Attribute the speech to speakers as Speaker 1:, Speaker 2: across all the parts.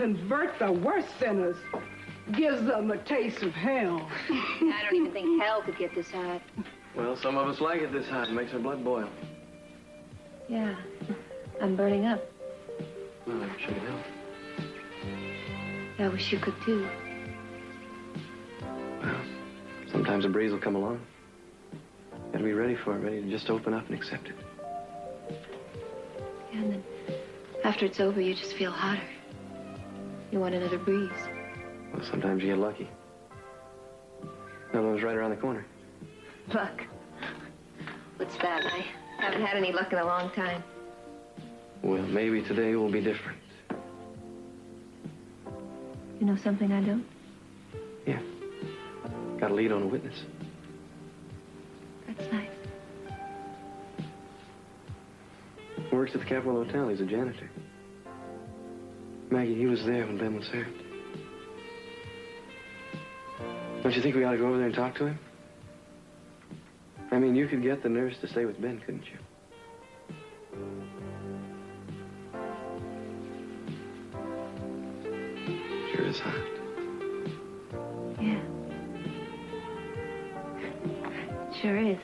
Speaker 1: convert the worst sinners. Gives them a taste of hell.
Speaker 2: I don't even think hell could get this hot.
Speaker 3: Well, some of us like it this hot. It makes our blood boil.
Speaker 2: Yeah, I'm burning up.
Speaker 3: Well, I'm sure you help.
Speaker 2: I wish you could, too.
Speaker 3: Well, sometimes a breeze will come along. Gotta be ready for it, ready to just open up and accept it.
Speaker 2: Yeah, and then after it's over, you just feel hotter. You want another breeze.
Speaker 3: Well, sometimes you get lucky. Another one's right around the corner.
Speaker 2: Luck. What's that? I haven't had any luck in a long time.
Speaker 3: Well, maybe today will be different.
Speaker 2: You know something I don't?
Speaker 3: Yeah. Got a lead on a witness.
Speaker 2: That's nice.
Speaker 3: Works at the Capitol Hotel. He's a janitor. Maggie, he was there when Ben was served. Don't you think we ought to go over there and talk to him? I mean, you could get the nurse to stay with Ben, couldn't you? Sure is hot.
Speaker 2: Yeah. Sure is.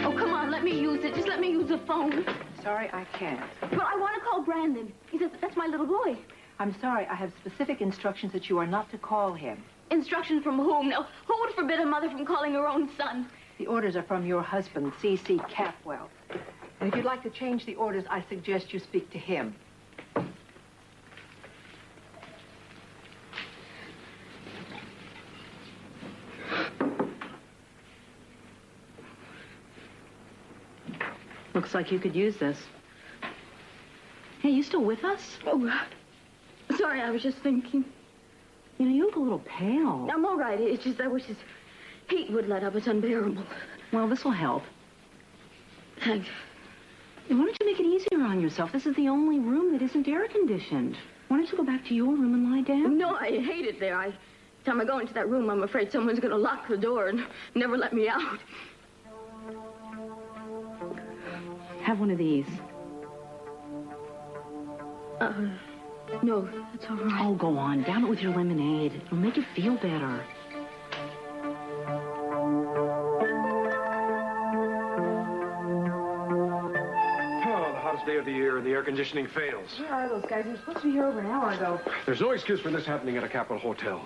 Speaker 4: Oh, come on, let me use it. Just let me use the phone.
Speaker 1: Sorry, I can't.
Speaker 4: But I want to call Brandon. He says that's my little boy.
Speaker 1: I'm sorry, I have specific instructions that you are not to call him.
Speaker 4: Instructions from whom? Now, who would forbid a mother from calling her own son?
Speaker 1: The orders are from your husband, C.C. Capwell. And if you'd like to change the orders, I suggest you speak to him. Looks like you could use this. Hey, you still with us?
Speaker 4: Oh, sorry, I was just thinking.
Speaker 1: You know, you look a little pale.
Speaker 4: I'm all right. It's just I wish his heat would let up. It's unbearable.
Speaker 1: Well, this will help.
Speaker 4: Thanks.
Speaker 1: Why don't you make it easier on yourself? This is the only room that isn't air conditioned. Why don't you go back to your room and lie down?
Speaker 4: No, I hate it there. Every time I go into that room, I'm afraid someone's going to lock the door and never let me out.
Speaker 1: Have one of these.
Speaker 4: No, that's all right.
Speaker 1: Oh, go on. Down it with your lemonade. It'll make you feel better.
Speaker 5: Oh, the hottest day of the year, and the air conditioning fails.
Speaker 1: Where are those guys? They were supposed to be here over an hour ago.
Speaker 5: There's no excuse for this happening at a Capitol hotel.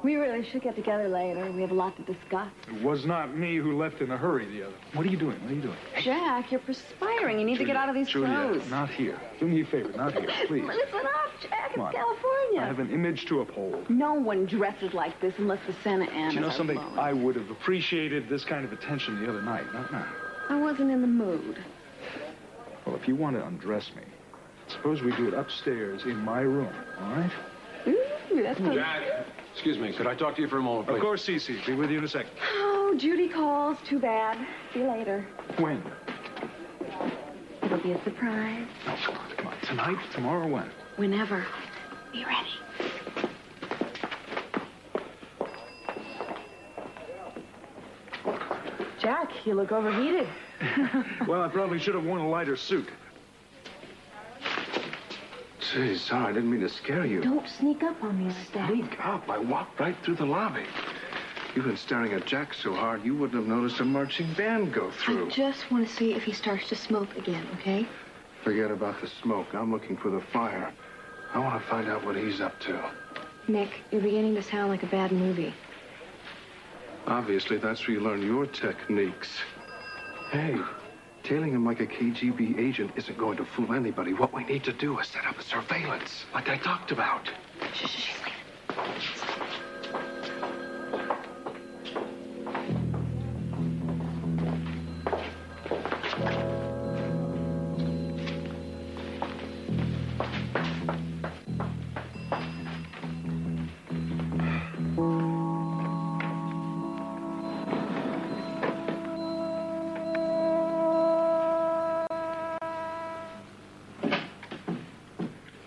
Speaker 4: We really should get together later. We have a lot to discuss.
Speaker 5: It was not me who left in a hurry the other. What are you doing? What are you doing?
Speaker 4: Jack, you're perspiring. You need to get out of these clothes.
Speaker 5: Not here. Do me a favor, not here, please.
Speaker 4: Listen up, Jack. It's
Speaker 5: Come on.
Speaker 4: California.
Speaker 5: I have an image to uphold.
Speaker 4: No one dresses like this unless the Santa Ana.
Speaker 5: Do you know something? I would have appreciated this kind of attention the other night, not now.
Speaker 4: I wasn't in the mood.
Speaker 5: Well, if you want to undress me, suppose we do it upstairs in my room, all right?
Speaker 4: Ooh, that's
Speaker 6: Jack, excuse me, could I talk to you for a moment, please?
Speaker 5: Of course, Cece. Be with you in a second.
Speaker 4: Oh, Judy calls. Too bad. See you later.
Speaker 5: When?
Speaker 4: It'll be a surprise.
Speaker 5: No, come on. Tonight, tomorrow, when?
Speaker 4: Whenever. Be ready.
Speaker 1: Jack, you look overheated.
Speaker 5: Well, I probably should have worn a lighter suit.
Speaker 6: Gee, sorry, I didn't mean to scare you.
Speaker 4: Don't sneak up on me like that.
Speaker 6: Sneak up. I walked right through the lobby. You've been staring at Jack so hard, you wouldn't have noticed a marching band go through.
Speaker 4: I just want to see if he starts to smoke again, okay?
Speaker 6: Forget about the smoke. I'm looking for the fire. I want to find out what he's up to.
Speaker 4: Nick, you're beginning to sound like a bad movie.
Speaker 6: Obviously, that's where you learn your techniques. Hey, tailing him like a KGB agent isn't going to fool anybody. What we need to do is set up a surveillance, like I talked about.
Speaker 4: Shh, she's leaving.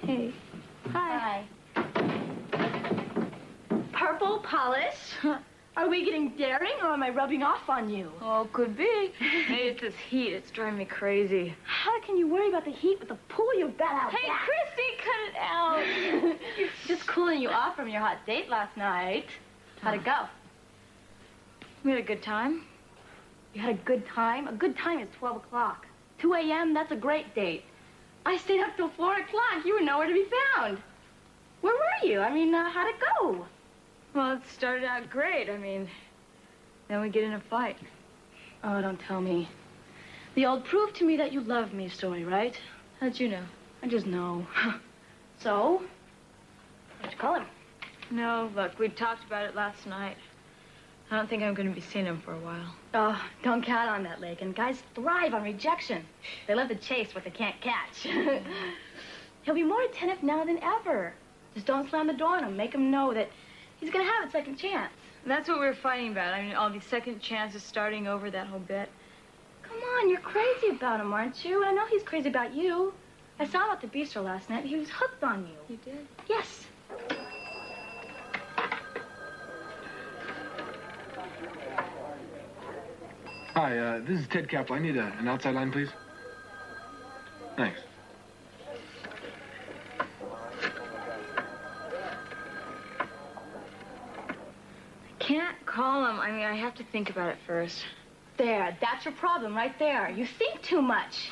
Speaker 4: Hey. Hi. Purple polish. Are we getting daring, or am I rubbing off on you?
Speaker 7: Oh, could be. Maybe it's this heat. It's driving me crazy.
Speaker 4: How can you worry about the heat with the pool you've got out
Speaker 7: Hey,
Speaker 4: back?
Speaker 7: Christy, cut it out.
Speaker 4: Just cooling you off from your hot date last night. How'd it go?
Speaker 7: We had a good time.
Speaker 4: You had a good time? A good time is 12 o'clock. 2 a.m., that's a great date. I stayed up till 4 o'clock. You were nowhere to be found. Where were you? I mean, how'd it go?
Speaker 7: Well, it started out great. I mean, then we get in a fight.
Speaker 4: Oh, don't tell me. The old prove to me that you love me story, right?
Speaker 7: How'd you know?
Speaker 4: I just know. So? Why'd you call him?
Speaker 7: No, look, we talked about it last night. I don't think I'm going to be seeing him for a while.
Speaker 4: Oh, don't count on that, Lakin. Guys thrive on rejection. They love to chase what they can't catch. He'll be more attentive now than ever. Just don't slam the door on him. Make him know that he's going to have a second chance.
Speaker 7: That's what we were fighting about. I mean, all these second chances, starting over, that whole bit.
Speaker 4: Come on, you're crazy about him, aren't you? I know he's crazy about you. I saw him at the bistro last night. He was hooked on you.
Speaker 7: You did?
Speaker 4: Yes.
Speaker 5: Hi, this is Ted Capel. I need an outside line, please. Thanks.
Speaker 7: Can't call him. I mean, I have to think about it first.
Speaker 4: There, that's your problem right there. You think too much.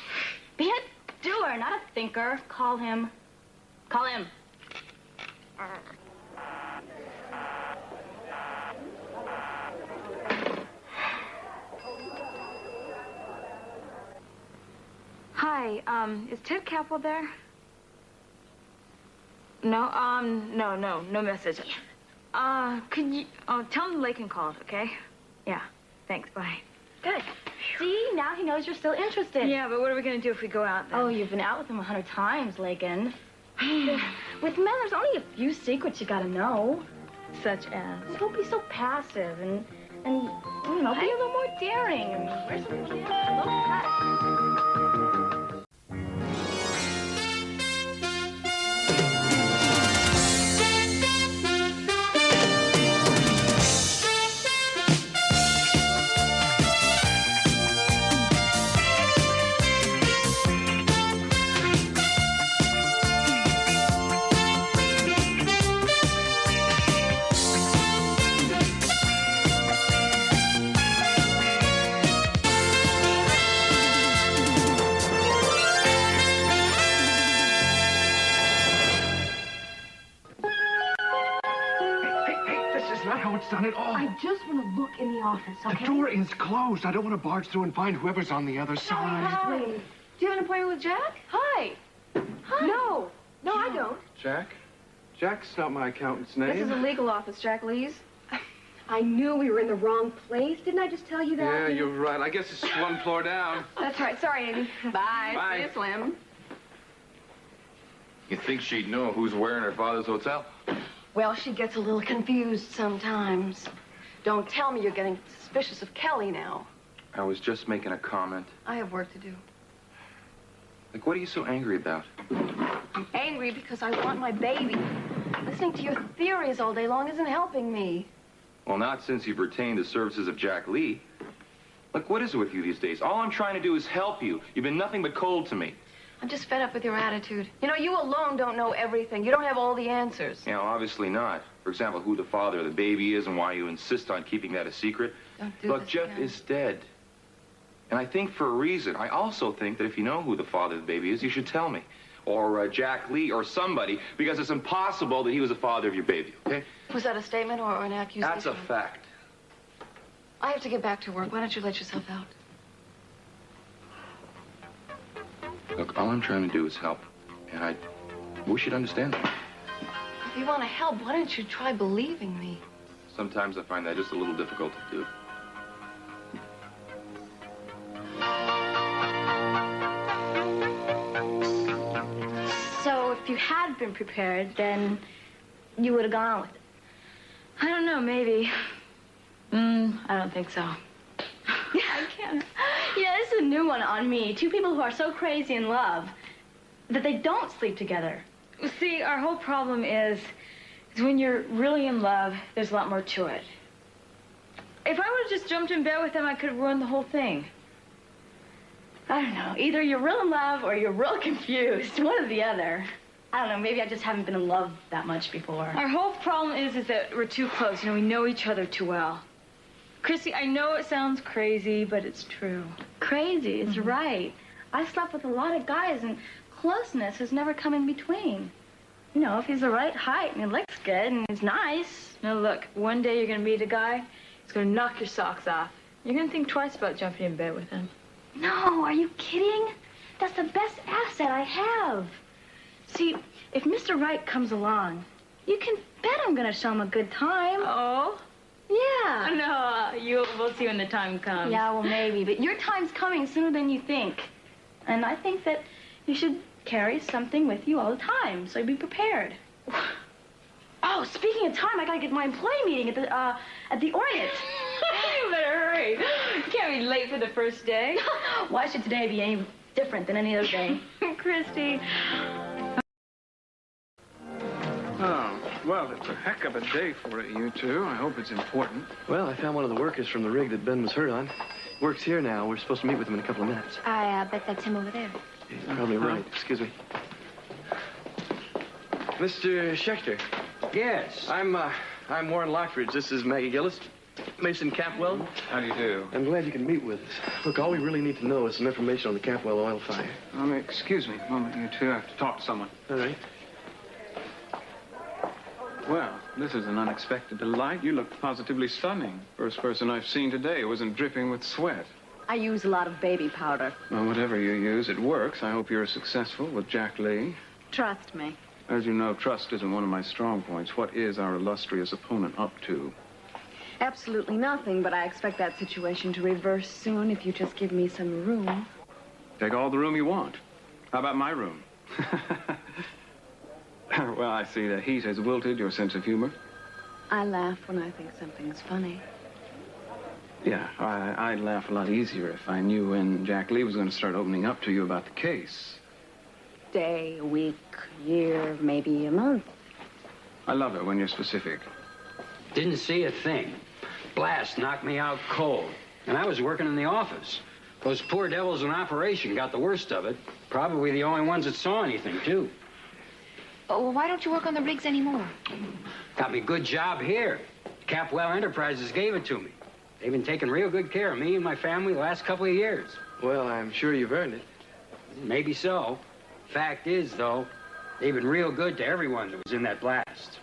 Speaker 4: Be a doer, not a thinker. Call him. Call him.
Speaker 7: Hi, is Ted Capel there? No, no message. Could you, tell him Lakin called, okay? Yeah, thanks, bye.
Speaker 4: Good. See, now he knows you're still interested.
Speaker 7: Yeah, but what are we going to do if we go out then?
Speaker 4: Oh, you've been out with him 100 times, Lakin. With men, there's only a few secrets you gotta know.
Speaker 7: Such as?
Speaker 4: Don't be so passive and you know, be a little more daring. And wear some low cut.
Speaker 6: Done it all.
Speaker 1: I just want to look in the office, okay?
Speaker 6: The door is closed. I don't want to barge through and find whoever's on the other side.
Speaker 1: Wait. Do you have an appointment with Jack?
Speaker 4: Hi.
Speaker 1: Hi. No, I don't.
Speaker 6: Jack? Jack's not my accountant's name.
Speaker 1: This is a legal office, Jack Lee's. I knew we were in the wrong place. Didn't I just tell you that?
Speaker 6: Yeah, you're right. I guess it's one floor down.
Speaker 1: That's right. Sorry, Amy. Bye.
Speaker 6: Bye.
Speaker 1: See you, Slim.
Speaker 8: You think she'd know who's where in her father's hotel?
Speaker 1: Well, she gets a little confused sometimes. Don't tell me you're getting suspicious of Kelly now.
Speaker 8: I was just making a comment.
Speaker 1: I have work to do.
Speaker 8: Like, what are you so angry about?
Speaker 1: I'm angry because I want my baby. Listening to your theories all day long isn't helping me.
Speaker 8: Well, not since you've retained the services of Jack Lee. Look, what is it with you these days? All I'm trying to do is help you. You've been nothing but cold to me.
Speaker 1: I'm just fed up with your attitude. You know, you alone don't know everything. You don't have all the answers.
Speaker 8: You know, obviously not. For example, who the father of the baby is and why you insist on keeping that a secret.
Speaker 1: Don't do
Speaker 8: Look,
Speaker 1: this
Speaker 8: Jeff
Speaker 1: again.
Speaker 8: is dead. And I think for a reason. I also think that if you know who the father of the baby is, you should tell me. Or Jack Lee or somebody, because it's impossible that he was the father of your baby, okay?
Speaker 1: Was that a statement or an accusation?
Speaker 8: That's a fact.
Speaker 1: I have to get back to work. Why don't you let yourself out?
Speaker 8: Look, all I'm trying to do is help. And I wish you'd understand that.
Speaker 1: If you want to help, why don't you try believing me?
Speaker 8: Sometimes I find that just a little difficult to do.
Speaker 4: So if you had been prepared, then you would have gone on with it.
Speaker 7: I don't know, maybe.
Speaker 4: I don't think so. I can't. Yeah, this is a new one on me. Two people who are so crazy in love that they don't sleep together.
Speaker 7: See, our whole problem is when you're really in love, there's a lot more to it. If I would have just jumped in bed with him, I could have ruined the whole thing.
Speaker 4: I don't know. Either you're real in love or you're real confused. One or the other. I don't know. Maybe I just haven't been in love that much before.
Speaker 7: Our whole problem is that we're too close. You know, we know each other too well. Christy, I know it sounds crazy, but it's true.
Speaker 4: Crazy. It's right. I slept with a lot of guys, and closeness has never come in between. You know, if he's the right height and he looks good and he's nice.
Speaker 7: Now, look, one day you're going to meet a guy, he's going to knock your socks off. You're going to think twice about jumping in bed with him.
Speaker 4: No, are you kidding? That's the best asset I have. See, if Mr. Right comes along, you can bet I'm going to show him a good time.
Speaker 7: Oh?
Speaker 4: Yeah.
Speaker 7: No, we'll see when the time comes.
Speaker 4: Yeah, well, maybe. But your time's coming sooner than you think. And I think that you should carry something with you all the time, so you'll be prepared. Oh, speaking of time, I got to get my employee meeting at the Orient.
Speaker 7: You better hurry. You can't be late for the first day.
Speaker 4: Why should today be any different than any other day?
Speaker 7: Christy.
Speaker 9: Oh, well, it's a heck of a day for you two. I hope it's important.
Speaker 3: Well, I found one of the workers from the rig that Ben was hurt on. Works here now. We're supposed to meet with him in a couple of minutes.
Speaker 2: I bet that's him over there.
Speaker 3: You're probably right. Excuse me. Mr. Schechter.
Speaker 10: Yes.
Speaker 3: I'm Warren Lockridge. This is Maggie Gillis. Mason Capwell.
Speaker 9: How do you do?
Speaker 3: I'm glad you can meet with us. Look, all we really need to know is some information on the Capwell oil fire.
Speaker 9: Excuse me a moment, you two. I have to talk to someone.
Speaker 3: All right.
Speaker 9: Well, this is an unexpected delight. You look positively stunning. First person I've seen today wasn't dripping with sweat.
Speaker 1: I use a lot of baby powder.
Speaker 9: Well, whatever you use, it works. I hope you're successful with Jack Lee.
Speaker 1: Trust me.
Speaker 9: As you know, trust isn't one of my strong points. What is our illustrious opponent up to?
Speaker 1: Absolutely nothing, but I expect that situation to reverse soon if you just give me some room.
Speaker 9: Take all the room you want. How about my room? Well, I see the heat has wilted your sense of humor.
Speaker 1: I laugh when I think something's funny.
Speaker 9: Yeah, I'd laugh a lot easier if I knew when Jack Lee was going to start opening up to you about the case.
Speaker 1: Day, a week, year, maybe a month.
Speaker 9: I love it when you're specific.
Speaker 10: Didn't see a thing. Blast knocked me out cold. And I was working in the office. Those poor devils in operation got the worst of it. Probably the only ones that saw anything, too.
Speaker 2: Oh, well, why don't you work on the rigs anymore?
Speaker 10: Got me a good job here. Capwell Enterprises gave it to me. They've been taking real good care of me and my family the last couple of years.
Speaker 3: Well, I'm sure you've earned it.
Speaker 10: Maybe so. Fact is, though, they've been real good to everyone that was in that blast.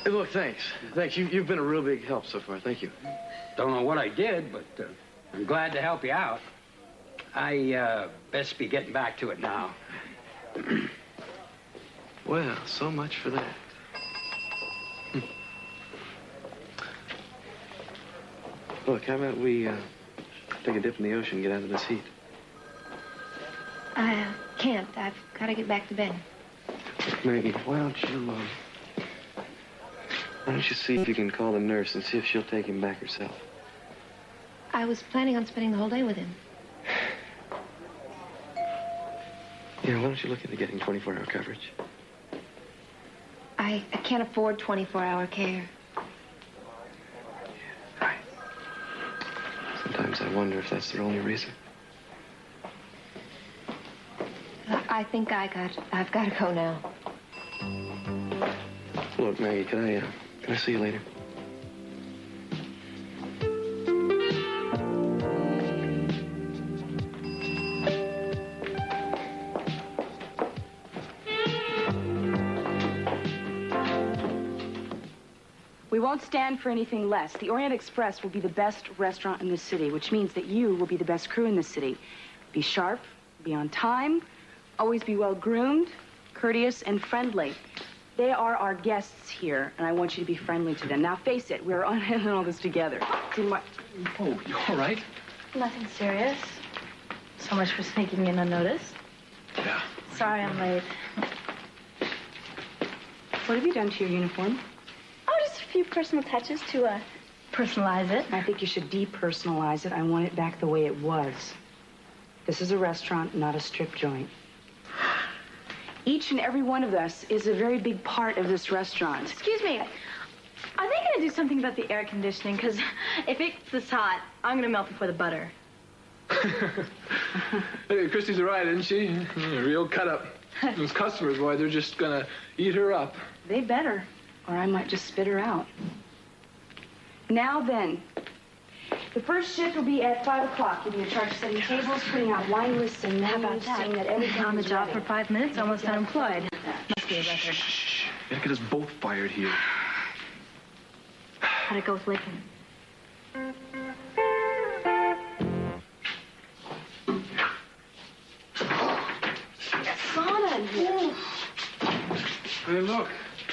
Speaker 3: Hey, look, thanks. Thanks. You've been a real big help so far. Thank you.
Speaker 10: Don't know what I did, but I'm glad to help you out. I best be getting back to it now.
Speaker 3: Well, so much for that. Look, how about we take a dip in the ocean and get out of this heat?
Speaker 2: I can't. I've got to get back to bed.
Speaker 3: Maggie, why don't you see if you can call the nurse and see if she'll take him back herself?
Speaker 2: I was planning on spending the whole day with him.
Speaker 3: Yeah, why don't you look into getting 24-hour coverage?
Speaker 2: I can't afford 24-hour care.
Speaker 3: Right. Sometimes I wonder if that's the only reason.
Speaker 2: I think I've got to go now.
Speaker 3: Look, Maggie, can I see you later?
Speaker 1: We won't stand for anything less. The Orient Express will be the best restaurant in this city, which means that you will be the best crew in this city. Be sharp, be on time, always be well-groomed, courteous, and friendly. They are our guests here, and I want you to be friendly to them. Now, face it, we're on all this together.
Speaker 6: Oh, you all right?
Speaker 4: Nothing serious. So much for sneaking in unnoticed.
Speaker 6: Yeah.
Speaker 4: Sorry I'm late.
Speaker 1: What have you done to your uniform?
Speaker 4: Oh, just a few personal touches to, personalize it.
Speaker 1: I think you should depersonalize it. I want it back the way it was. This is a restaurant, not a strip joint. Each and every one of us is a very big part of this restaurant.
Speaker 4: Excuse me. Are they going to do something about the air conditioning? Because if it's this hot, I'm going to melt before the butter.
Speaker 3: Hey, Christy's right, isn't she? Real cut up. Those customers, boy, they're just gonna eat her up.
Speaker 1: They better, or I might just spit her out. Now then, the first shift will be at 5 o'clock. You'll be in charge of setting tables, putting out wine lists, and menus, seeing that everything
Speaker 4: On the
Speaker 1: is
Speaker 4: job
Speaker 1: ready.
Speaker 4: for 5 minutes, almost unemployed. Must be a record.
Speaker 3: Shh. You gotta get us both fired here.
Speaker 4: How'd it go with Lakin?
Speaker 1: Sauna in here.
Speaker 6: Hey, look.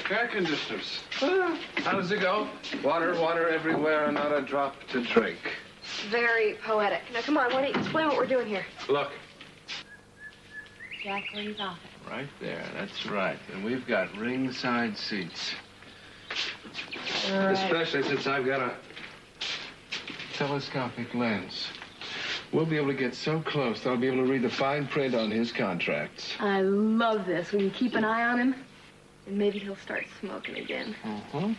Speaker 6: Air conditioners. How does it go? Water everywhere and not a drop to drink.
Speaker 2: Very poetic. Now, come on, why don't you explain what we're doing here?
Speaker 6: Look.
Speaker 4: Jack Lee's office.
Speaker 6: Right there, that's right. And we've got ringside seats. Especially since I've got a telescopic lens. We'll be able to get so close that I'll be able to read the fine print on his contracts.
Speaker 2: I love this. Will you keep an eye on him? And maybe he'll start smoking again.
Speaker 6: Uh-huh.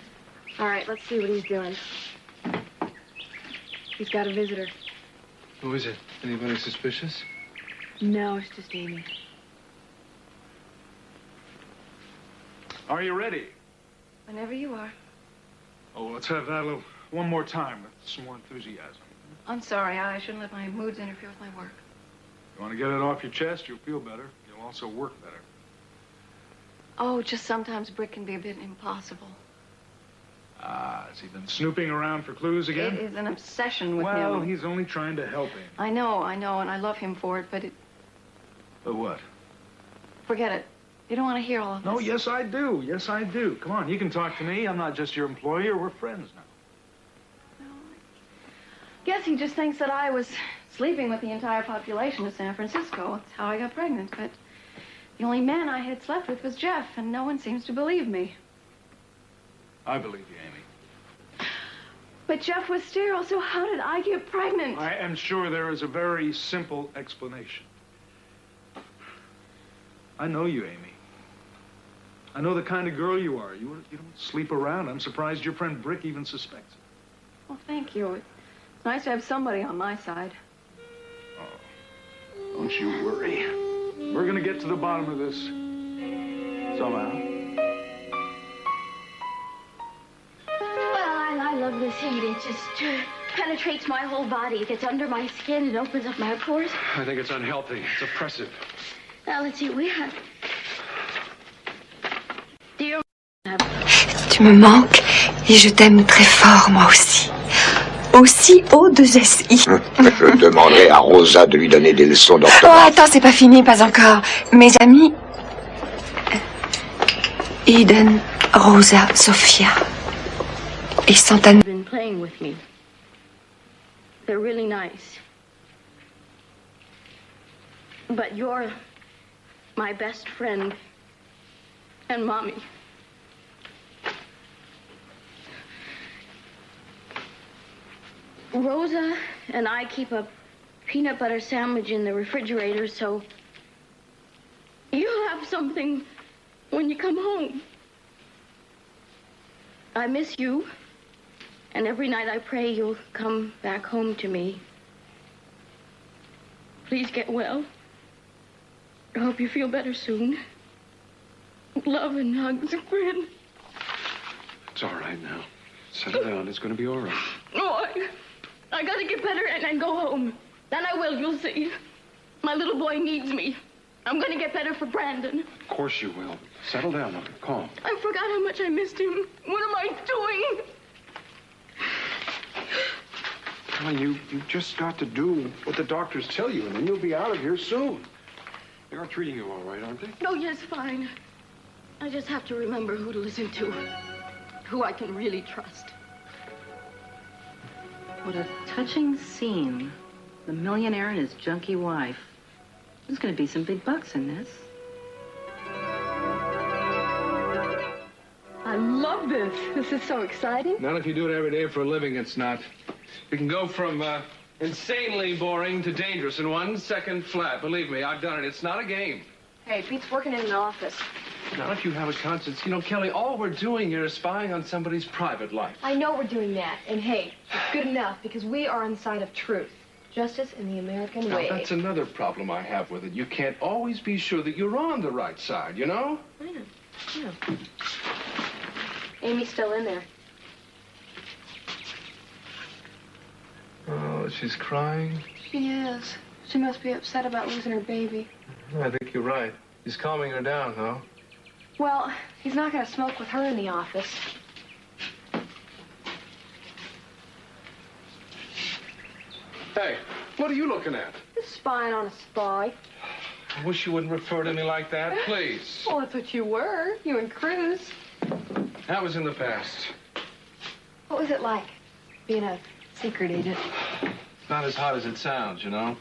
Speaker 2: All right, let's see what he's doing. He's got a visitor.
Speaker 6: Who is it? Anybody suspicious?
Speaker 2: No, it's just Amy.
Speaker 5: Are you ready?
Speaker 2: Whenever you are.
Speaker 5: Oh, let's have that one more time with some more enthusiasm.
Speaker 2: I'm sorry. I shouldn't let my moods interfere with my work.
Speaker 5: You want to get it off your chest, you'll feel better. You'll also work better.
Speaker 2: Oh, just sometimes Brick can be a bit impossible.
Speaker 5: Ah, has he been snooping around for clues again?
Speaker 2: It is an obsession with him.
Speaker 5: Well, he's only trying to help him.
Speaker 2: I know, and I love him for it, but
Speaker 5: But what?
Speaker 2: forget it. You don't want to hear all of this.
Speaker 5: No, yes, I do. Yes, I do. Come on, you can talk to me. I'm not just your employer. We're friends now.
Speaker 2: Guess he just thinks that I was sleeping with the entire population of San Francisco. That's how I got pregnant, but the only man I had slept with was Jeff, and no one seems to believe me.
Speaker 5: I believe you, Amy.
Speaker 2: But Jeff was sterile, so how did I get pregnant?
Speaker 5: I am sure there is a very simple explanation. I know you, Amy. I know the kind of girl you are. You don't sleep around. I'm surprised your friend Brick even suspects it.
Speaker 2: Well, thank you. It's nice to have somebody on my side.
Speaker 5: Oh, don't you worry. We're going to get to the bottom of this somehow.
Speaker 4: Well, I love this heat. It just penetrates my whole body. It gets under my skin. It opens up my pores.
Speaker 6: I think it's unhealthy. It's oppressive.
Speaker 4: Now, let's see. We have... Dear...
Speaker 11: Tu me manques et je t'aime très fort, moi aussi. Aussi O2SI.
Speaker 12: Je demanderai à Rosa de lui donner des leçons
Speaker 11: Oh,
Speaker 12: d'orthographe.
Speaker 11: attends, c'est pas fini, pas encore. Mes amis... Eden, Rosa, Sophia. Ils sont à nous.
Speaker 4: Been playing with me. They're really nice. But you're my best friend and Mommy. Rosa and I keep a peanut butter sandwich in the refrigerator, so you'll have something when you come home. I miss you, and every night I pray you'll come back home to me. Please get well. I hope you feel better soon. Love and hugs, Grin.
Speaker 6: It's all right now. Settle down. It's going to be all right.
Speaker 4: Oh, I gotta get better and go home. Then I will, you'll see. My little boy needs me. I'm gonna get better for Brandon.
Speaker 6: Of course you will. Settle down, look. Calm.
Speaker 4: I forgot how much I missed him. What am I doing?
Speaker 6: Well, you just got to do what the doctors tell you, and then you'll be out of here soon. They are treating you all right, aren't they?
Speaker 4: Oh, yes, fine. I just have to remember who to listen to. Who I can really trust.
Speaker 13: What a touching scene. The millionaire and his junkie wife. There's going to be some big bucks in this.
Speaker 2: I love this. This is so exciting.
Speaker 6: Not if you do it every day for a living, it's not. You can go from insanely boring to dangerous in 1 second flat. Believe me, I've done it. It's not a game.
Speaker 2: Hey, Pete's working in an office.
Speaker 6: Now, if you have a conscience, you know, Kelly, all we're doing here is spying on somebody's private life.
Speaker 2: I know we're doing that. And hey, it's good enough because we are on the side of truth. Justice in the American way.
Speaker 6: Now, that's another problem I have with it. You can't always be sure that you're on the right side, you know?
Speaker 2: I know. I know. Amy's still in there.
Speaker 6: Oh, she's crying?
Speaker 2: She is. She must be upset about losing her baby.
Speaker 6: I think you're right. He's calming her down, huh?
Speaker 2: Well, he's not going to smoke with her in the office.
Speaker 6: Hey, what are you looking at?
Speaker 2: Just spying on a spy.
Speaker 6: I wish you wouldn't refer to me like that, please.
Speaker 2: Well, that's what you were. You and Cruz.
Speaker 6: That was in the past.
Speaker 2: What was it like, being a secret agent?
Speaker 6: Not as hot as it sounds, you know?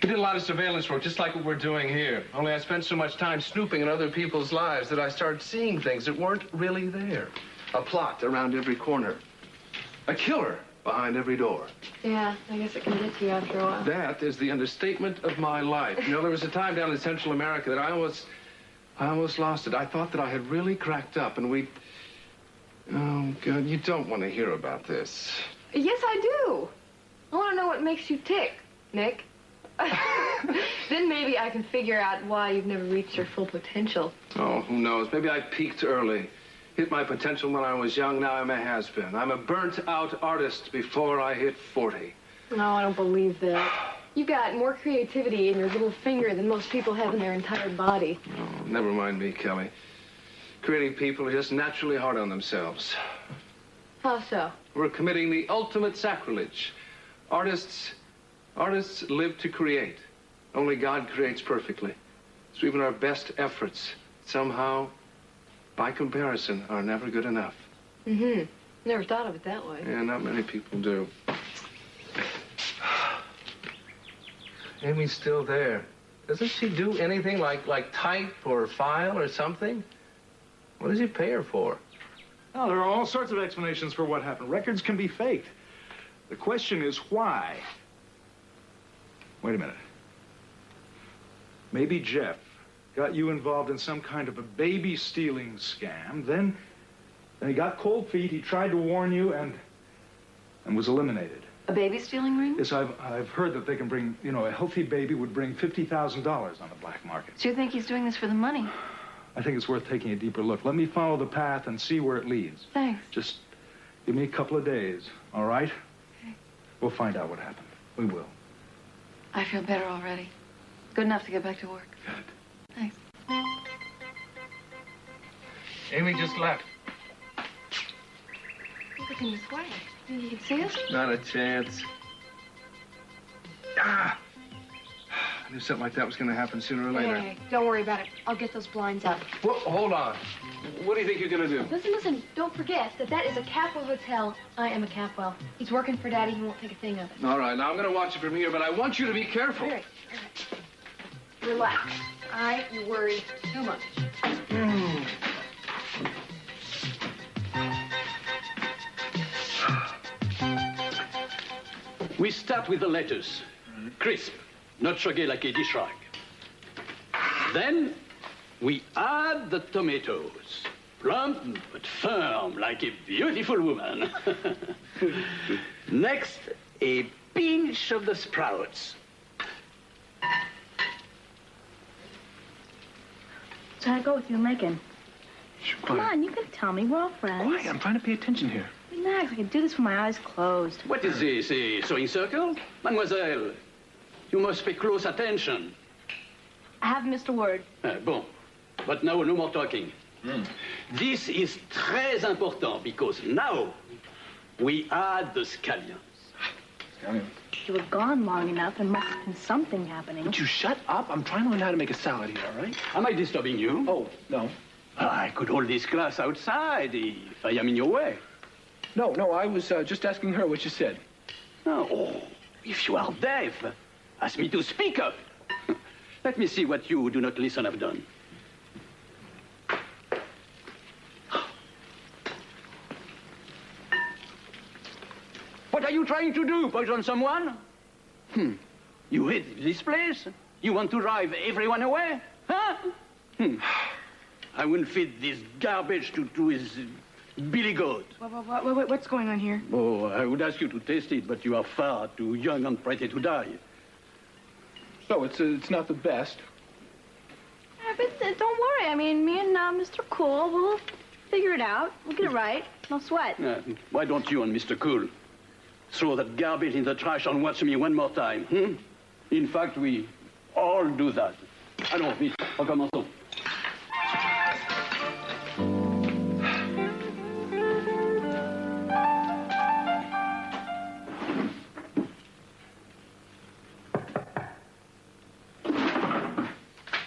Speaker 6: We did a lot of surveillance work, just like what we're doing here. Only I spent so much time snooping in other people's lives that I started seeing things that weren't really there. A plot around every corner. A killer behind every door.
Speaker 2: Yeah, I guess it can get to you after a while.
Speaker 6: That is the understatement of my life. You know, there was a time down in Central America that I almost lost it. I thought that I had really cracked up, and we... Oh, God, you don't want to hear about this.
Speaker 2: Yes, I do. I want to know what makes you tick, Nick. Then maybe I can figure out why you've never reached your full potential.
Speaker 6: Oh, who knows? Maybe I peaked early. Hit my potential when I was young, now I'm a has-been. I'm a burnt-out artist before I hit 40.
Speaker 2: No, I don't believe that. You got more creativity in your little finger than most people have in their entire body.
Speaker 6: Oh, never mind me, Kelly. Creative people are just naturally hard on themselves.
Speaker 2: How so?
Speaker 6: We're committing the ultimate sacrilege. Artists live to create. Only God creates perfectly. So even our best efforts, somehow, by comparison, are never good enough.
Speaker 2: Mm-hmm. Never thought of it that way.
Speaker 6: Yeah, not many people do. Amy's still there. Doesn't she do anything like type or file or something? What does he pay her for?
Speaker 5: Oh, there are all sorts of explanations for what happened. Records can be faked. The question is why. Wait a minute. Maybe Jeff got you involved in some kind of a baby-stealing scam. Then he got cold feet. He tried to warn you and was eliminated.
Speaker 2: A baby stealing ring?
Speaker 5: Yes, I've heard that they can bring, you know, a healthy baby would bring $50,000 on the black market.
Speaker 2: So you think he's doing this for the money?
Speaker 5: I think it's worth taking a deeper look. Let me follow the path and see where it leads.
Speaker 2: Thanks.
Speaker 5: Just give me a couple of days, all right?
Speaker 2: Okay.
Speaker 5: We'll find out what happened. We will.
Speaker 2: I feel better already. Good enough to get back to work.
Speaker 5: Good.
Speaker 2: Thanks.
Speaker 6: Amy just left.
Speaker 2: Look in this way. Think you can see us?
Speaker 6: Not a chance. Ah! I knew something like that was going to happen sooner or later.
Speaker 2: Hey, don't worry about it. I'll get those blinds up.
Speaker 6: Well, hold on. What do you think you're going to do?
Speaker 2: Listen. Don't forget that is a Capwell hotel. I am a Capwell. He's working for Daddy. He won't think a thing of it.
Speaker 6: All right, now I'm going to watch it from here, but I want you to be careful.
Speaker 2: All right. Relax. I worry too much.
Speaker 14: We start with the lettuce. Crisp, not soggy like a dish rag. Then we add the tomatoes. Plump but firm like a beautiful woman. Next, a pinch of the sprouts.
Speaker 4: So how'd it go with you and Lincoln? Come on, you can tell me. We're all friends.
Speaker 5: Quiet, I'm trying to pay attention here.
Speaker 4: Relax, I can do this with my eyes closed.
Speaker 14: What is this, a sewing circle? Mademoiselle, you must pay close attention.
Speaker 4: I have missed a word.
Speaker 14: Bon. But now, no more talking. This is très important because now we add the scallions.
Speaker 5: Scallions?
Speaker 4: You were gone long enough. There must have been something happening.
Speaker 3: Would you shut up? I'm trying to learn how to make a salad here, all right?
Speaker 14: Am I disturbing you?
Speaker 3: Oh, no.
Speaker 14: I could hold this glass outside if I am in your way.
Speaker 3: No, I was just asking her what she said.
Speaker 14: Oh, if you are deaf, ask me to speak up. Let me see what you do not listen have done. What are you trying to do? Poison someone? You hate this place? You want to drive everyone away? Huh? I wouldn't feed this garbage to his billy goat.
Speaker 1: What's going on here?
Speaker 14: Oh, I would ask you to taste it, but you are far too young and pretty to die.
Speaker 6: So it's not the best.
Speaker 2: But don't worry. I mean, me and Mr. Cool, we'll figure it out. We'll get it right. No sweat.
Speaker 14: Why don't you and Mr. Cool throw that garbage in the trash and watch me one more time, In fact, we all do that. Allons, vite, recommençons.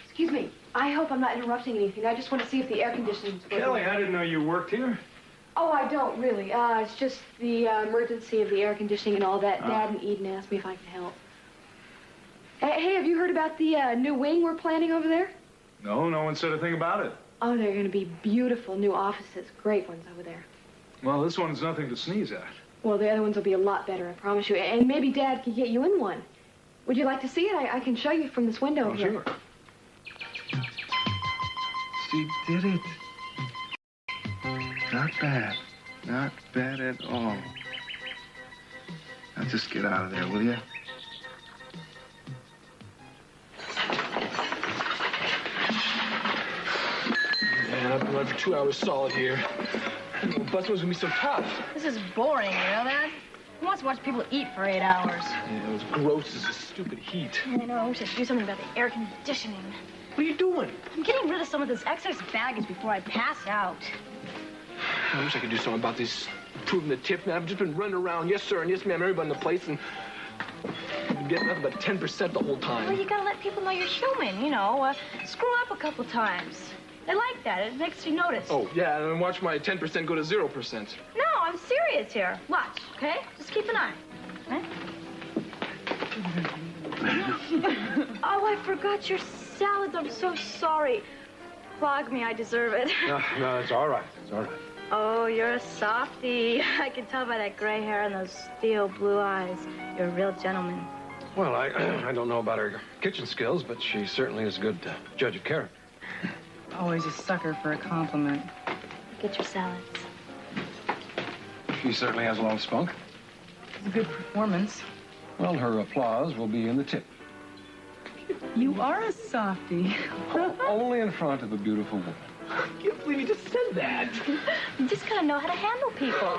Speaker 1: Excuse me. I hope I'm not interrupting anything. I just want to see if the air conditioning's working.
Speaker 5: Kelly, I didn't know you worked here.
Speaker 1: Oh, I don't, really. It's just the emergency of the air conditioning and all that. Dad and Eden asked me if I could help. Hey, have you heard about the new wing we're planning over there?
Speaker 5: No one said a thing about it.
Speaker 1: Oh, they're going to be beautiful new offices. Great ones over there.
Speaker 5: Well, this one's nothing to sneeze at.
Speaker 1: Well, the other ones will be a lot better, I promise you. And maybe Dad can get you in one. Would you like to see it? I can show you from this window here.
Speaker 5: Sure.
Speaker 3: She did it. Not bad. Not bad at all. Now just get out of there, will you?
Speaker 6: Man, I've been running for 2 hours solid here. I didn't know bus was gonna be so tough.
Speaker 4: This is boring, you know that? Who wants to watch people eat for 8 hours?
Speaker 6: Yeah, it was gross as this stupid heat.
Speaker 4: I know, I wish I could do something about the air conditioning.
Speaker 6: What are you doing?
Speaker 4: I'm getting rid of some of this excess baggage before I pass out.
Speaker 6: I wish I could do something about this proving the tip, man. I've just been running around, yes, sir, and yes, ma'am, everybody in the place, and I've been getting nothing but 10% the whole time.
Speaker 4: Well, you gotta let people know you're human, you know. Screw up a couple times. They like that. It makes you notice.
Speaker 6: Oh, yeah, and watch my 10% go to 0%.
Speaker 4: No, I'm serious here. Watch, okay? Just keep an eye. Right? Oh, I forgot your salads. I'm so sorry. Clog me. I deserve it.
Speaker 6: No, it's all right. It's all right.
Speaker 4: Oh, you're a softie. I can tell by that gray hair and those steel blue eyes. You're a real gentleman.
Speaker 9: Well, I don't know about her kitchen skills, but she certainly is a good judge of character.
Speaker 1: Always a sucker for a compliment.
Speaker 4: Get your salads.
Speaker 9: She certainly has a lot of spunk.
Speaker 1: It's a good performance.
Speaker 9: Well, her applause will be in the tip.
Speaker 1: You are a softie.
Speaker 9: Only in front of a beautiful woman.
Speaker 6: I can't believe you just said that.
Speaker 4: You just gotta know how to handle people.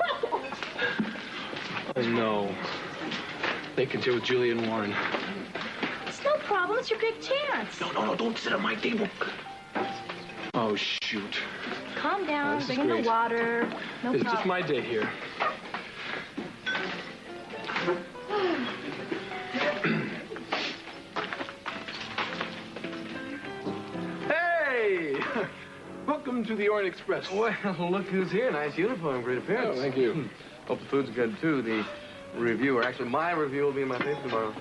Speaker 6: Oh, no. They can deal with Julian Warren.
Speaker 4: It's no problem. It's your big chance.
Speaker 6: No, don't sit at my table. Oh, shoot.
Speaker 4: Calm down.
Speaker 6: This is
Speaker 4: Bring in the
Speaker 6: great.
Speaker 4: water. No
Speaker 6: It's
Speaker 4: problem.
Speaker 6: just my day here. Hey! Welcome to the Orient Express.
Speaker 3: Well, look who's here. Nice uniform. Great appearance.
Speaker 6: Oh, thank you.
Speaker 3: Hope the food's good, too. The review, or actually my review, will be in my paper tomorrow.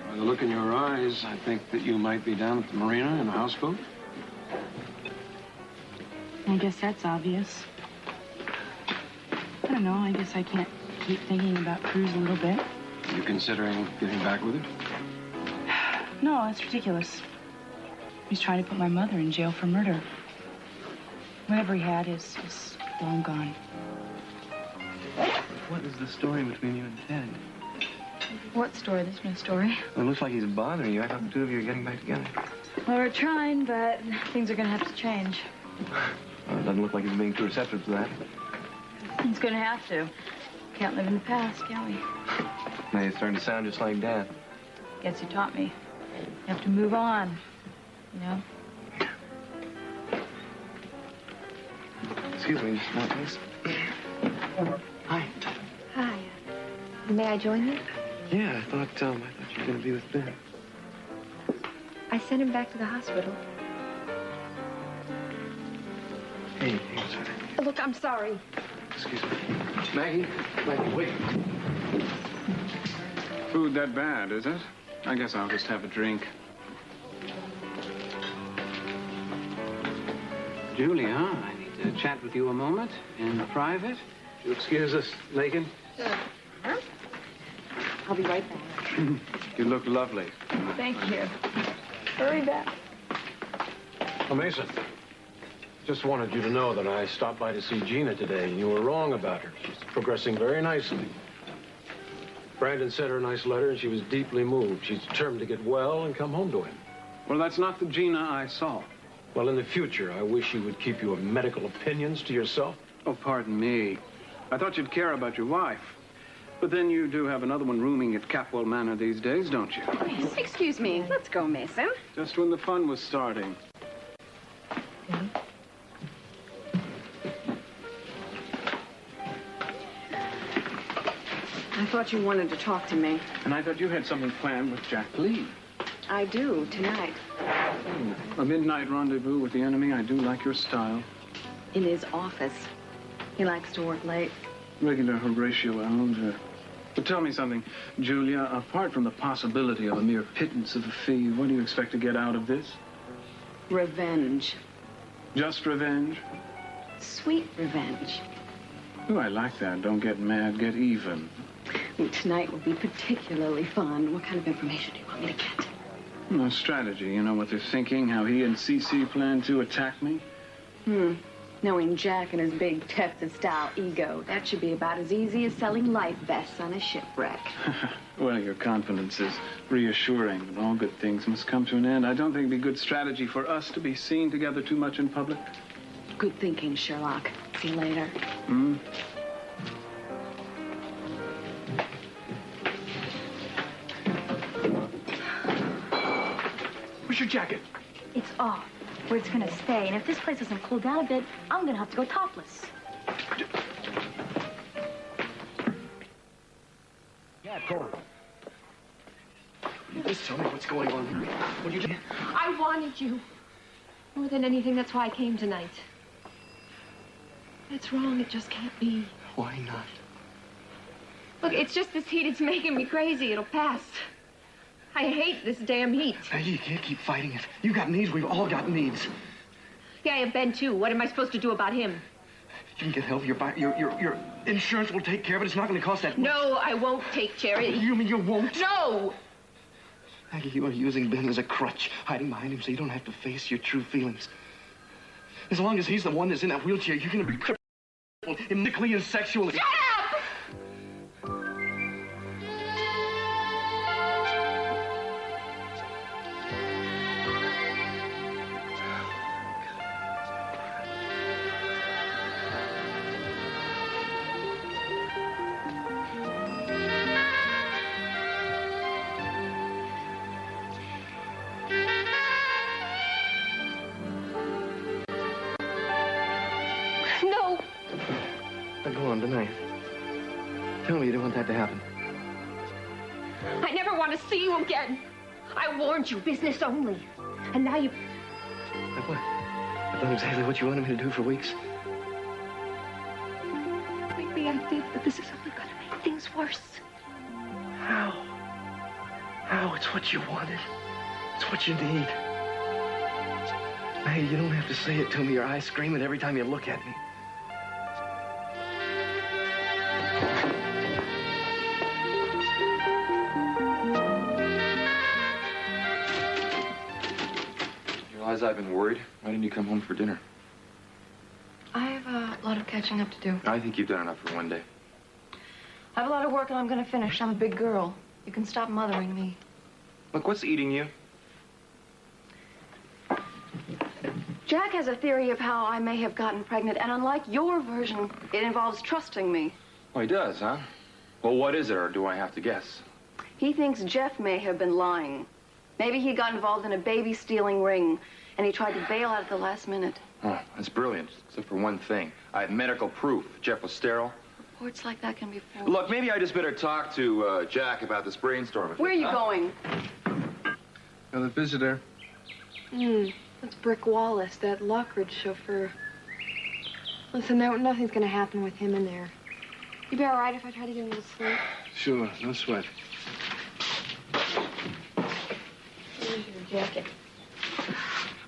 Speaker 9: By the look in your eyes, I think that you might be down at the marina in a houseboat.
Speaker 1: I guess that's obvious. I don't know. I guess I can't keep thinking about Cruz a little bit.
Speaker 9: Are you considering getting back with her?
Speaker 1: No, that's ridiculous. He's trying to put my mother in jail for murder. Whatever he had is long gone.
Speaker 3: What is the story between you and Ted?
Speaker 1: What story? There's no story.
Speaker 3: Well, it looks like he's bothering you. I thought the two of you were getting back together.
Speaker 1: Well, we're trying, but things are going to have to change.
Speaker 3: Well, it doesn't look like he's being too receptive to that.
Speaker 1: He's going to have to. Can't live in the past, can we?
Speaker 3: Now you're starting to sound just like Dad.
Speaker 1: Guess you taught me. You have to move on, you know?
Speaker 3: Excuse me, just a minute, please. Hi.
Speaker 2: Hi. May I join you?
Speaker 3: Yeah, I thought you were going to be with Ben.
Speaker 2: I sent him back to the hospital.
Speaker 3: Hey, sorry.
Speaker 2: Look, I'm sorry.
Speaker 3: Excuse me. Maggie, wait.
Speaker 9: Food that bad, is it? I guess I'll just have a drink. Julia, I need to chat with you a moment in private.
Speaker 3: You excuse us, Lakin?
Speaker 1: Huh? I'll be right back.
Speaker 3: You look lovely.
Speaker 1: Thank you. Hurry back.
Speaker 6: Oh, Mason, just wanted you to know that I stopped by to see Gina today, and you were wrong about her. She's progressing very nicely. Brandon sent her a nice letter, and she was deeply moved. She's determined to get well and come home to him.
Speaker 9: Well, that's not the Gina I saw.
Speaker 6: Well, in the future, I wish you would keep your medical opinions to yourself.
Speaker 9: Oh, pardon me. I thought you'd care about your wife. But then you do have another one rooming at Capwell Manor these days, don't you?
Speaker 15: Excuse me. Let's go, Mason.
Speaker 9: Just when the fun was starting.
Speaker 15: I thought you wanted to talk to me.
Speaker 9: And I thought you had something planned with Jack Lee.
Speaker 15: I do, tonight.
Speaker 9: A midnight rendezvous with the enemy. I do like your style.
Speaker 15: In his office. He likes to work late.
Speaker 9: Regular Horatio Alger. But tell me something, Julia. Apart from the possibility of a mere pittance of a fee, what do you expect to get out of this?
Speaker 15: Revenge.
Speaker 9: Just revenge?
Speaker 15: Sweet revenge.
Speaker 9: Oh, I like that. Don't get mad, get even.
Speaker 15: Tonight will be particularly fun. What kind of information do you want me to get?
Speaker 9: No strategy. You know what they're thinking, how he and Cece plan to attack me?
Speaker 15: Knowing Jack and his big Texas-style ego, that should be about as easy as selling life vests on a shipwreck.
Speaker 9: Well, your confidence is reassuring, but all good things must come to an end. I don't think it'd be good strategy for us to be seen together too much in public.
Speaker 15: Good thinking, Sherlock. See you later.
Speaker 3: Where's your jacket?
Speaker 4: It's off, where it's gonna stay. And if this place doesn't cool down a bit, I'm gonna have to go topless.
Speaker 3: Yeah, go. Just tell me what's going on here. What are you doing?
Speaker 16: I wanted you. More than anything, that's why I came tonight. It's wrong. It just can't be.
Speaker 3: Why not?
Speaker 16: Look, it's just this heat. It's making me crazy. It'll pass. I hate this damn heat.
Speaker 3: Hey, you can't keep fighting it. You got needs. We've all got needs.
Speaker 16: Yeah, I have Ben, too. What am I supposed to do about him?
Speaker 3: You can get help. Your insurance will take care of it. It's not going to cost that much.
Speaker 16: No, I won't take charity.
Speaker 3: You mean you won't?
Speaker 16: No!
Speaker 3: Maggie, you are using Ben as a crutch, hiding behind him so you don't have to face your true feelings. As long as he's the one that's in that wheelchair, you're going to be crippled medically and sexually.
Speaker 16: Shut up! No!
Speaker 3: Now go on tonight. Tell me you don't want that to happen.
Speaker 16: I never want to see you again. I warned you, business only. And now you...
Speaker 3: Now what? I've done exactly what you wanted me to do for weeks.
Speaker 16: Maybe I did, but this is only going to make things worse.
Speaker 3: How? How? It's what you wanted. It's what you need. Hey, you don't have to say it to me. Your eyes scream it every time you look at me.
Speaker 8: You realize I've been worried? Why didn't you come home for dinner?
Speaker 2: I have a lot of catching up to do.
Speaker 8: I think you've done enough for one day.
Speaker 2: I have a lot of work and I'm going to finish. I'm a big girl. You can stop mothering me.
Speaker 8: Look, what's eating you?
Speaker 2: Jack has a theory of how I may have gotten pregnant, and unlike your version, it involves trusting me.
Speaker 8: Oh, he does, huh? Well, what is it, or do I have to guess?
Speaker 2: He thinks Jeff may have been lying. Maybe he got involved in a baby-stealing ring, and he tried to bail out at the last minute.
Speaker 8: Oh, that's brilliant, except for one thing. I have medical proof Jeff was sterile.
Speaker 2: Reports like that can be forged.
Speaker 8: Look, maybe I just better talk to Jack about this brainstorm.
Speaker 2: Where are you going?
Speaker 9: Another visitor.
Speaker 16: That's Brick Wallace, that Lockridge chauffeur. Listen, nothing's gonna happen with him in there. You be all right if I try to get a little sleep?
Speaker 9: Sure, no sweat.
Speaker 16: Here's your jacket.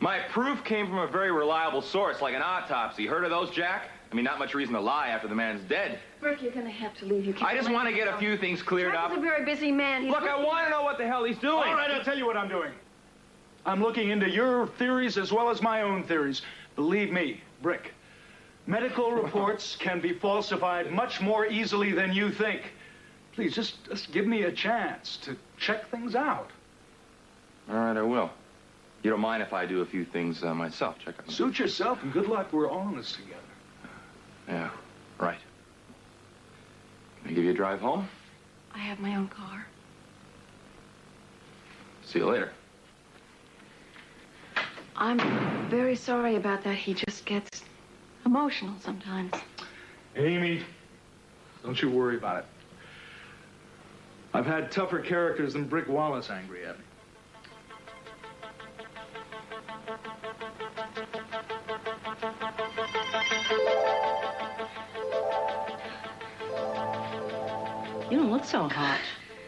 Speaker 8: My proof came from a very reliable source, like an autopsy. Heard of those, Jack? I mean, not much reason to lie after the man's dead.
Speaker 2: Brick, you're gonna have to leave. You can't.
Speaker 8: I just want to get a few things cleared up.
Speaker 2: Jack is a very busy man.
Speaker 8: Look, I want to know what the hell he's doing.
Speaker 5: All right, I'll tell you what I'm doing. I'm looking into your theories as well as my own theories. Believe me, Brick, medical reports can be falsified much more easily than you think. Please, just give me a chance to check things out.
Speaker 8: All right, I will. You don't mind if I do a few things myself? Check out.
Speaker 5: Suit yourself, and good luck. We're all in this together.
Speaker 8: Yeah, right. Can I give you a drive home?
Speaker 2: I have my own car.
Speaker 8: See you later.
Speaker 2: I'm very sorry about that. He just gets emotional sometimes.
Speaker 5: Amy, don't you worry about it. I've had tougher characters than Brick Wallace angry at me.
Speaker 13: You don't look so hot.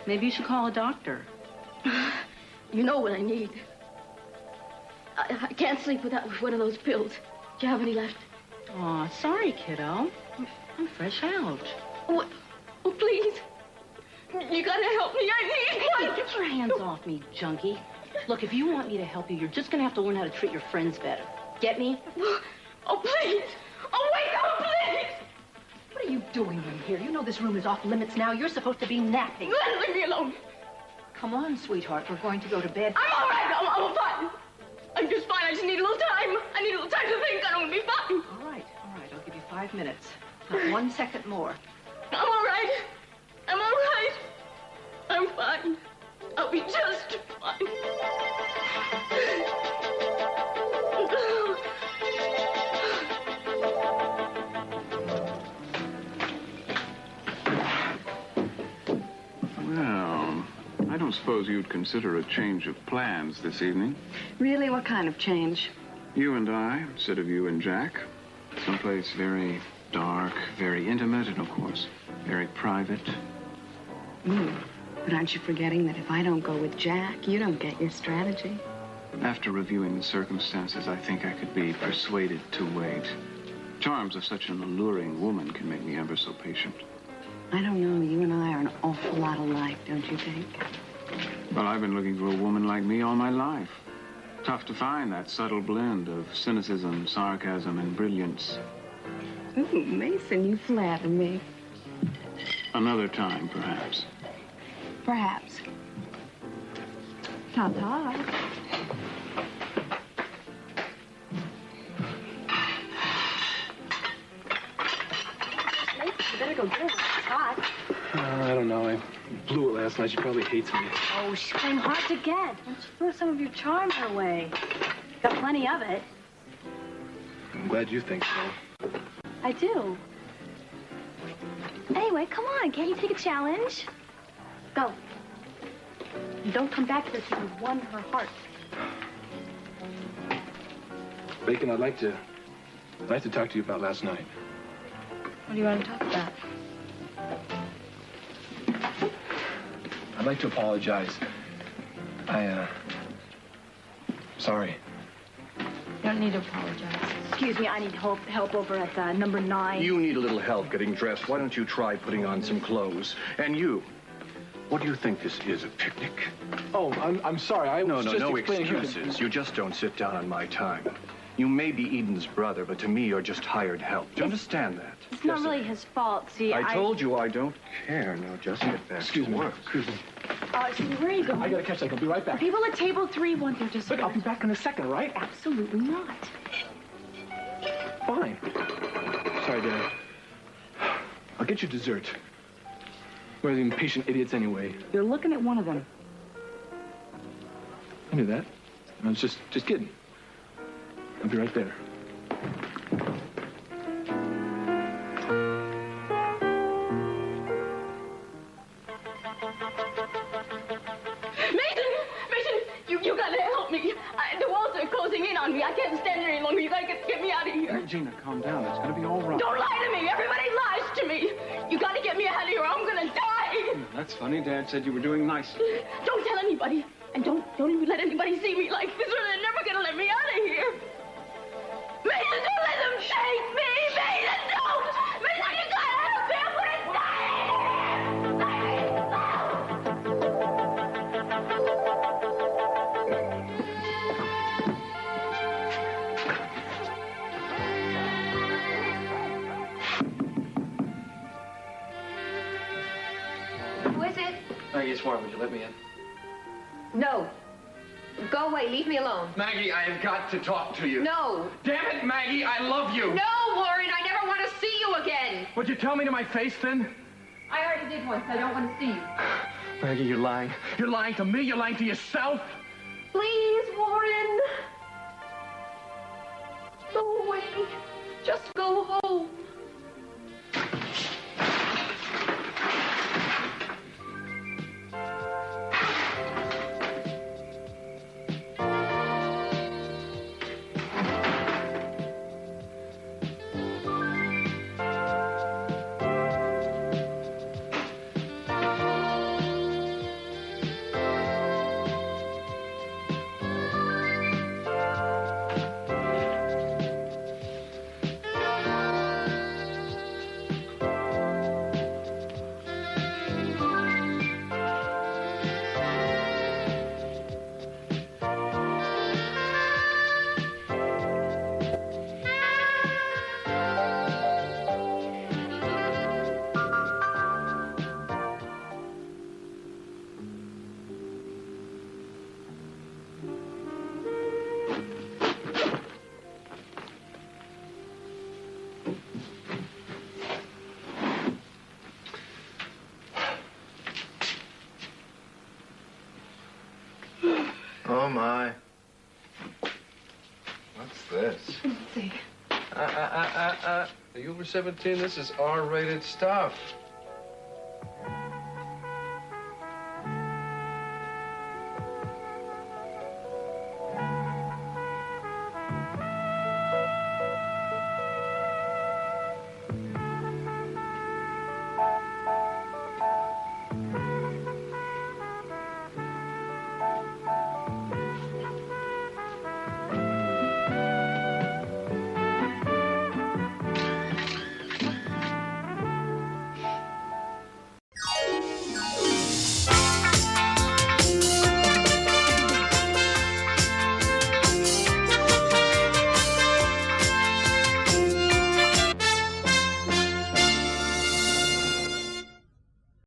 Speaker 13: Maybe you should call a doctor.
Speaker 2: You know what I need. I can't sleep without one of those pills. Do you have any left?
Speaker 13: Aw, sorry, kiddo. I'm fresh out.
Speaker 2: What? Oh, please. You gotta help me. I need one.
Speaker 13: Hey, get your hands off me, junkie. Look, if you want me to help you, you're just gonna have to learn how to treat your friends better. Get me?
Speaker 2: Oh, please. Oh, wake up, please.
Speaker 13: What are you doing in here? You know this room is off limits now. You're supposed to be napping.
Speaker 2: Leave me alone.
Speaker 13: Come on, sweetheart. We're going to go to bed.
Speaker 2: I'm all right. I'm fine. I'm just fine. I just need a little time. I need a little time to think. I'm gonna be fine.
Speaker 13: All right. I'll give you 5 minutes. Not 1 second more.
Speaker 2: I'm all right. I'm all right. I'm fine. I'll be just fine.
Speaker 9: Well, I don't suppose you'd consider a change of plans this evening.
Speaker 15: Really? What kind of change?
Speaker 9: You and I, instead of you and Jack. Someplace very dark, very intimate, and of course, very private.
Speaker 15: But aren't you forgetting that if I don't go with Jack, you don't get your strategy?
Speaker 9: After reviewing the circumstances, I think I could be persuaded to wait. Charms of such an alluring woman can make me ever so patient.
Speaker 15: I don't know. You and I are an awful lot alike, don't you think?
Speaker 9: Well, I've been looking for a woman like me all my life. Tough to find that subtle blend of cynicism, sarcasm, and brilliance.
Speaker 15: Ooh, Mason, you flatter me.
Speaker 9: Another time, perhaps.
Speaker 15: Perhaps. Ta-ta.
Speaker 4: You better go get it. It's hot.
Speaker 6: I don't know. I blew it last night. She probably hates me.
Speaker 4: Oh, she's playing hard to get. Why don't you throw some of your charm her way? Got plenty of it.
Speaker 6: I'm glad you think so.
Speaker 4: I do. Anyway, come on. Can't you take a challenge? Go. And don't come back to this till you've won her heart.
Speaker 6: Bacon, I'd like to talk to you about last night.
Speaker 4: What do you want to talk about?
Speaker 6: I'd like to apologize. Sorry.
Speaker 4: You don't need to apologize. Excuse me, I need help over at number 9.
Speaker 3: You need a little help getting dressed. Why don't you try putting on some clothes? And you, what do you think this is, a picnic?
Speaker 6: Oh, I'm sorry. I was just
Speaker 3: No
Speaker 6: explaining
Speaker 3: excuses. You just don't sit down on my time. You may be Eden's brother, but to me, you're just hired help. Do you understand that?
Speaker 4: It's not really his fault. See,
Speaker 3: I told you I don't care. Now just get back
Speaker 6: Excuse
Speaker 3: to
Speaker 6: me.
Speaker 3: work.
Speaker 6: Excuse me.
Speaker 4: So where are you going?
Speaker 6: I gotta catch that. I'll be right back.
Speaker 4: People at table 3 want their dessert.
Speaker 6: Look, I'll be back in a second, right?
Speaker 4: Absolutely not.
Speaker 6: Fine. Sorry, Dad. I'll get you dessert. Where are the impatient idiots anyway?
Speaker 13: You're looking at one of them.
Speaker 6: I knew that. I was just kidding. I'll be right there.
Speaker 2: You gotta help me. The walls are closing in on me. I can't stand it any longer. You gotta get me out of here.
Speaker 9: Gina, calm down. It's gonna be all right.
Speaker 2: Don't lie to me. Everybody lies to me. You gotta get me out of here or I'm gonna die.
Speaker 9: That's funny. Dad said you were doing nicely.
Speaker 2: Don't tell anybody. And don't even let anybody see me like this or they're never gonna let me out of here. Mason, don't let them take me. Mason, don't. Mason, you gotta help me. I'm gonna die.
Speaker 6: let me in.
Speaker 17: No. Go away. Leave me alone.
Speaker 6: Maggie, I have got to talk to you.
Speaker 17: No.
Speaker 6: Damn it, Maggie, I love you.
Speaker 17: No, Warren, I never want to see you again.
Speaker 3: Would you tell me to my face, then?
Speaker 17: I already did once. I don't want to see you.
Speaker 3: Maggie, you're lying. You're lying to me. You're lying to yourself.
Speaker 17: Please, Warren. Go away. Just go home.
Speaker 6: Oh, my. What's this?
Speaker 16: Let's see.
Speaker 6: Are you over 17? This is R-rated stuff.